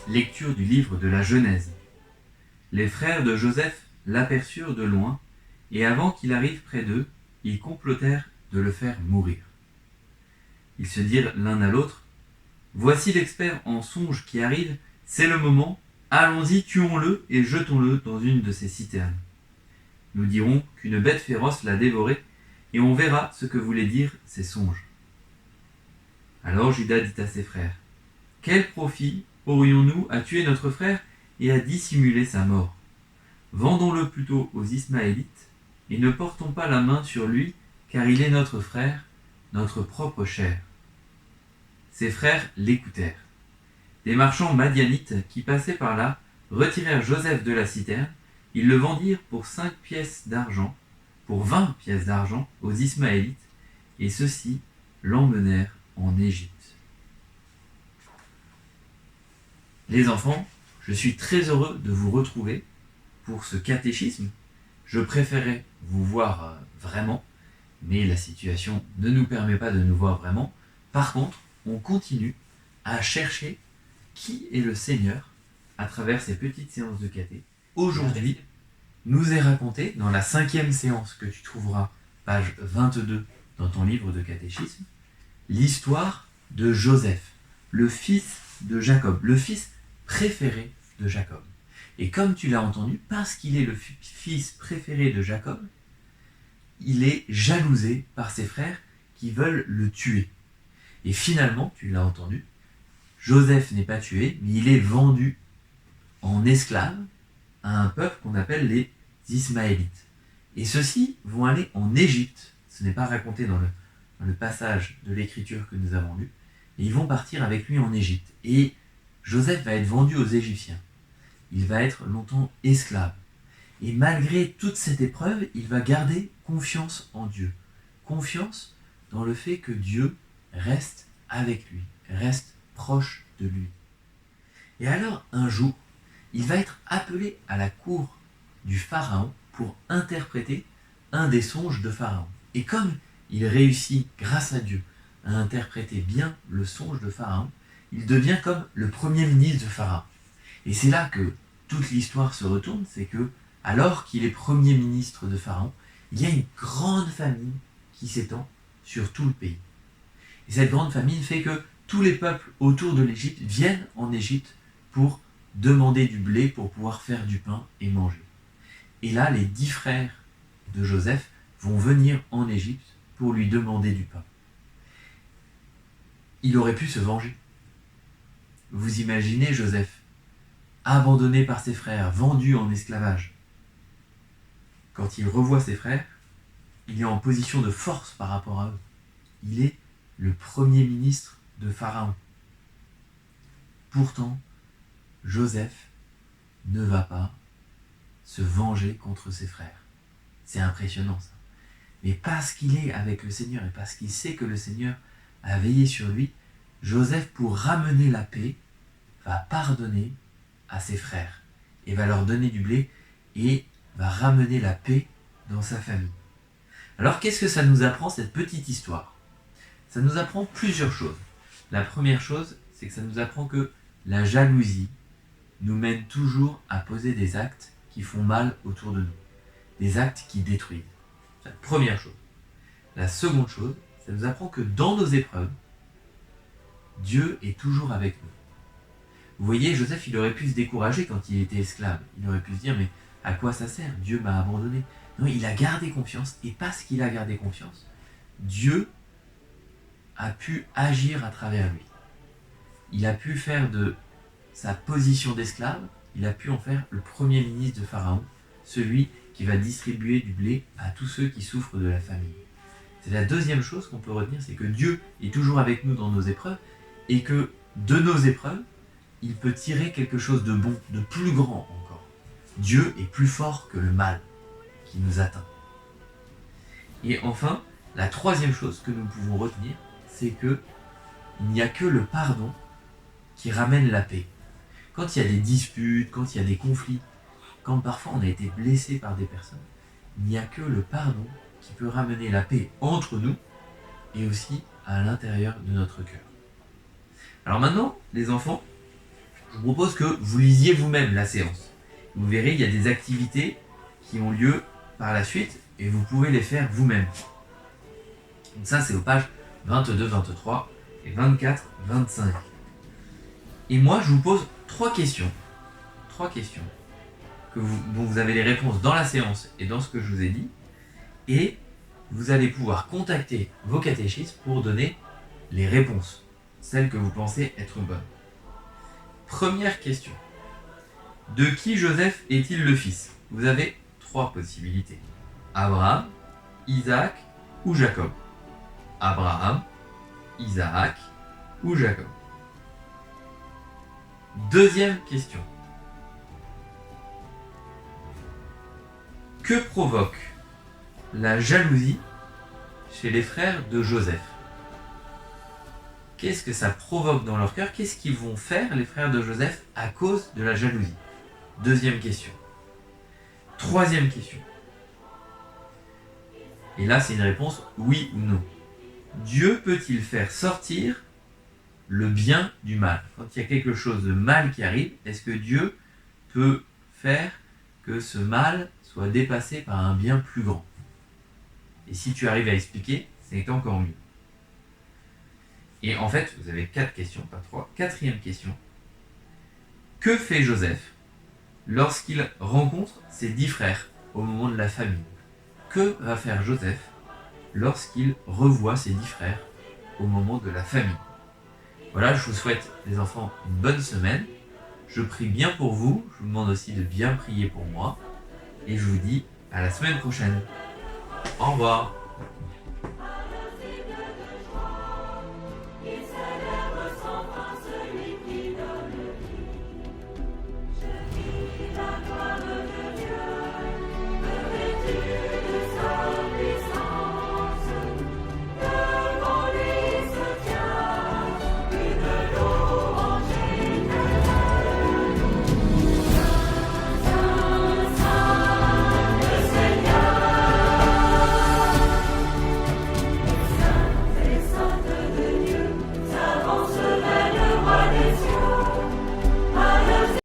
Lecture du livre de la Genèse. Les frères de Joseph l'aperçurent de loin, et avant qu'il arrive près d'eux, ils complotèrent de le faire mourir. Ils se dirent l'un à l'autre, « Voici l'expert en songes qui arrive, c'est le moment, allons-y, tuons-le et jetons-le dans une de ces citernes. Nous dirons qu'une bête féroce l'a dévoré, et on verra ce que voulaient dire ces songes. » Alors Judas dit à ses frères, « Quel profit aurions-nous à tuer notre frère et à dissimuler sa mort? Vendons-le plutôt aux Ismaélites, et ne portons pas la main sur lui, car il est notre frère, notre propre chair. » Ses frères l'écoutèrent. Des marchands madianites qui passaient par là retirèrent Joseph de la citerne, ils le vendirent pour 5 pièces d'argent, pour 20 pièces d'argent aux Ismaélites, et ceux-ci l'emmenèrent en Égypte. Les enfants, je suis très heureux de vous retrouver pour ce catéchisme. Je préférais vous voir vraiment, mais la situation ne nous permet pas de nous voir vraiment. Par contre, on continue à chercher qui est le Seigneur à travers ces petites séances de caté. Aujourd'hui, nous est raconté dans la 5e séance que tu trouveras, page 22 dans ton livre de catéchisme, l'histoire de Joseph, le fils de Jacob, le fils préféré de Jacob. Et comme tu l'as entendu, parce qu'il est le fils préféré de Jacob, il est jalousé par ses frères qui veulent le tuer. Et finalement, tu l'as entendu, Joseph n'est pas tué, mais il est vendu en esclave à un peuple qu'on appelle les Ismaélites. Et ceux-ci vont aller en Égypte. Ce n'est pas raconté dans le passage de l'écriture que nous avons lu. Et ils vont partir avec lui en Égypte. Et Joseph va être vendu aux Égyptiens. Il va être longtemps esclave. Et malgré toute cette épreuve, il va garder confiance en Dieu. Confiance dans le fait que Dieu reste avec lui, reste proche de lui. Et alors, un jour, il va être appelé à la cour du Pharaon pour interpréter un des songes de Pharaon. Et comme il réussit, grâce à Dieu, à interpréter bien le songe de Pharaon, il devient comme le premier ministre de Pharaon. Et c'est là que toute l'histoire se retourne, c'est que, alors qu'il est premier ministre de Pharaon, il y a une grande famine qui s'étend sur tout le pays. Et cette grande famine fait que tous les peuples autour de l'Égypte viennent en Égypte pour demander du blé pour pouvoir faire du pain et manger. Et là, les 10 frères de Joseph vont venir en Égypte pour lui demander du pain. Il aurait pu se venger. Vous imaginez Joseph, abandonné par ses frères, vendu en esclavage. Quand il revoit ses frères, il est en position de force par rapport à eux. Il est le premier ministre de Pharaon. Pourtant, Joseph ne va pas se venger contre ses frères. C'est impressionnant ça. Mais parce qu'il est avec le Seigneur et parce qu'il sait que le Seigneur a veillé sur lui, Joseph, pour ramener la paix, va pardonner à ses frères et va leur donner du blé et va ramener la paix dans sa famille. Alors qu'est-ce que ça nous apprend cette petite histoire? Ça nous apprend plusieurs choses. La première chose, c'est que ça nous apprend que la jalousie nous mène toujours à poser des actes qui font mal autour de nous. Des actes qui détruisent. C'est la première chose. La seconde chose, ça nous apprend que dans nos épreuves, Dieu est toujours avec nous. Vous voyez, Joseph, il aurait pu se décourager quand il était esclave. Il aurait pu se dire, mais à quoi ça sert? Dieu m'a abandonné. Non, il a gardé confiance. Et parce qu'il a gardé confiance, Dieu a pu agir à travers lui. Il a pu faire de sa position d'esclave, il a pu en faire le premier ministre de Pharaon, celui qui va distribuer du blé à tous ceux qui souffrent de la famine. C'est la deuxième chose qu'on peut retenir, c'est que Dieu est toujours avec nous dans nos épreuves et que de nos épreuves, il peut tirer quelque chose de bon, de plus grand encore. Dieu est plus fort que le mal qui nous atteint. Et enfin, la troisième chose que nous pouvons retenir, c'est que il n'y a que le pardon qui ramène la paix. Quand il y a des disputes, quand il y a des conflits, quand parfois on a été blessé par des personnes, il n'y a que le pardon qui peut ramener la paix entre nous et aussi à l'intérieur de notre cœur. Alors maintenant, les enfants, je vous propose que vous lisiez vous-même la séance. Vous verrez, il y a des activités qui ont lieu par la suite et vous pouvez les faire vous-même. Donc ça, c'est aux pages 22, 23 et 24, 25. Et moi, je vous pose trois questions dont vous avez les réponses dans la séance et dans ce que je vous ai dit. Et vous allez pouvoir contacter vos catéchistes pour donner les réponses, celles que vous pensez être bonnes. Première question. De qui Joseph est-il le fils? Vous avez trois possibilités. Abraham, Isaac ou Jacob. Abraham, Isaac ou Jacob. Deuxième question. Que provoque la jalousie chez les frères de Joseph? Qu'est-ce que ça provoque dans leur cœur? Qu'est-ce qu'ils vont faire, les frères de Joseph, à cause de la jalousie? Deuxième question. Troisième question. Et là, c'est une réponse oui ou non. Dieu peut-il faire sortir le bien du mal? Quand il y a quelque chose de mal qui arrive, est-ce que Dieu peut faire que ce mal soit dépassé par un bien plus grand? Et si tu arrives à expliquer, c'est encore mieux. Et en fait, vous avez 4 questions, pas 3. Quatrième question. Que fait Joseph lorsqu'il rencontre ses 10 frères au moment de la famine? Que va faire Joseph lorsqu'il revoit ses 10 frères au moment de la famine? Voilà, je vous souhaite, les enfants, une bonne semaine. Je prie bien pour vous. Je vous demande aussi de bien prier pour moi. Et je vous dis à la semaine prochaine. Au revoir.